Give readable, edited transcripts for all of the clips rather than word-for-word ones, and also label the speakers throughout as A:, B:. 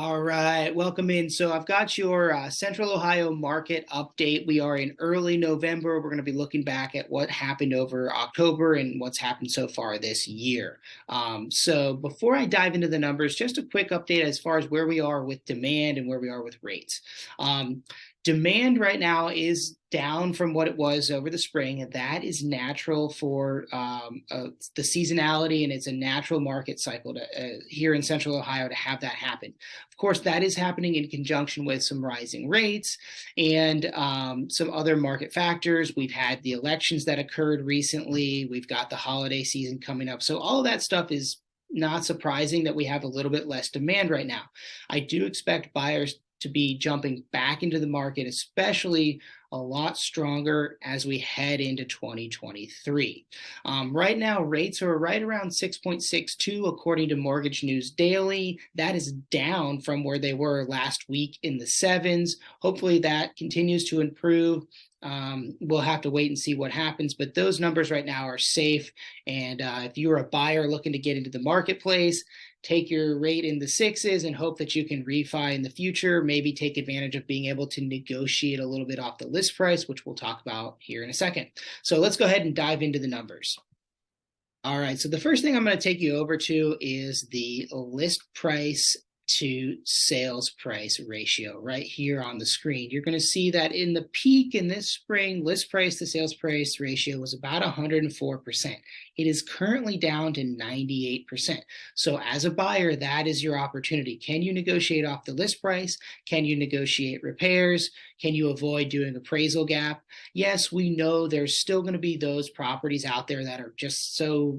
A: All right, welcome in. So I've got your Central Ohio market update. We are in early November. We're going to be looking back at what happened over October and what's happened so far this year. So before I dive into the numbers, just a quick update as far as where we are with demand and where we are with rates. Demand right now is down from what it was over the spring, and that is natural for the seasonality, and it's a natural market cycle here in Central Ohio to have that happen. Of course, that is happening in conjunction with some rising rates and some other market factors. We've had the elections that occurred recently. We've got the holiday season coming up. So all of that stuff is not surprising that we have a little bit less demand right now. I do expect buyers to be jumping back into the market, especially a lot stronger as we head into 2023. Right now, rates are right around 6.62 according to Mortgage News Daily. That is down from where they were last week in the sevens. Hopefully that continues to improve. We'll have to wait and see what happens, but those numbers right now are safe. And if you're a buyer looking to get into the marketplace, take your rate in the sixes and hope that you can refi in the future, maybe take advantage of being able to negotiate a little bit off the list price, which we'll talk about here in a second. So let's go ahead and dive into the numbers. All right, so the first thing I'm going to take you over to is the list price to sales price ratio right here on the screen. You're going to see that in the peak in this spring, list price to sales price ratio was about 104%. It is currently down to 98%. So as a buyer, that is your opportunity. Can you negotiate off the list price? Can you negotiate repairs? Can you avoid doing appraisal gap? Yes, we know there's still going to be those properties out there that are just so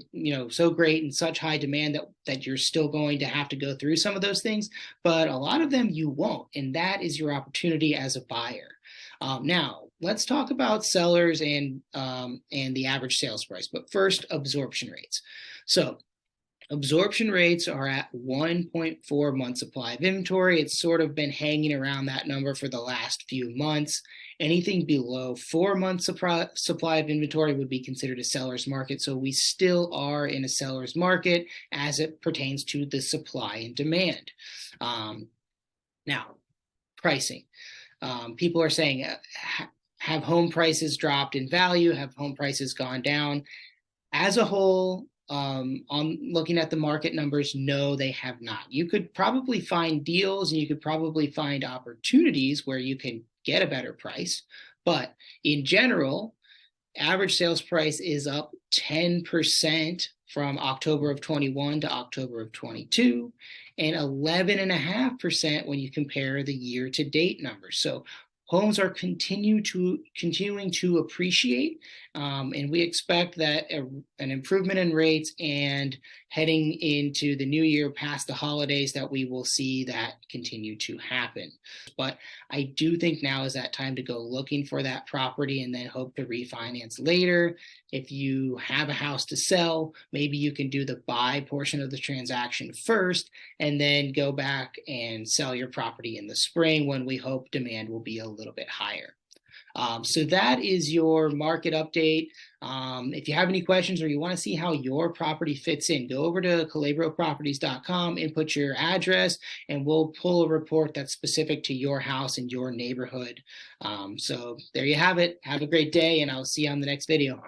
A: great and such high demand that you're still going to have to go through some of those things, but a lot of them you won't, and that is your opportunity as a buyer. Now, let's talk about sellers and the average sales price, but first, absorption rates. So absorption rates are at 1.4 month supply of inventory. It's sort of been hanging around that number for the last few months. Anything below 4 months supply of inventory would be considered a seller's market. So we still are in a seller's market as it pertains to the supply and demand. Now, pricing. People are saying, have home prices dropped in value? Have home prices gone down? As a whole, on looking at the market numbers, no, they have not. You could probably find deals and you could probably find opportunities where you can get a better price. But in general, average sales price is up 10% from October of 21 to October of 22, and 11.5% when you compare the year-to-date numbers. So homes are continuing to appreciate, and we expect that an improvement in rates and heading into the new year past the holidays that we will see that continue to happen. But I do think now is that time to go looking for that property and then hope to refinance later. If you have a house to sell, maybe you can do the buy portion of the transaction first and then go back and sell your property in the spring when we hope demand will be a little bit higher. So that is your market update. If you have any questions or you want to see how your property fits in, go over to calabroproperties.com, input your address, and we'll pull a report that's specific to your house and your neighborhood. So there you have it. Have a great day, and I'll see you on the next video.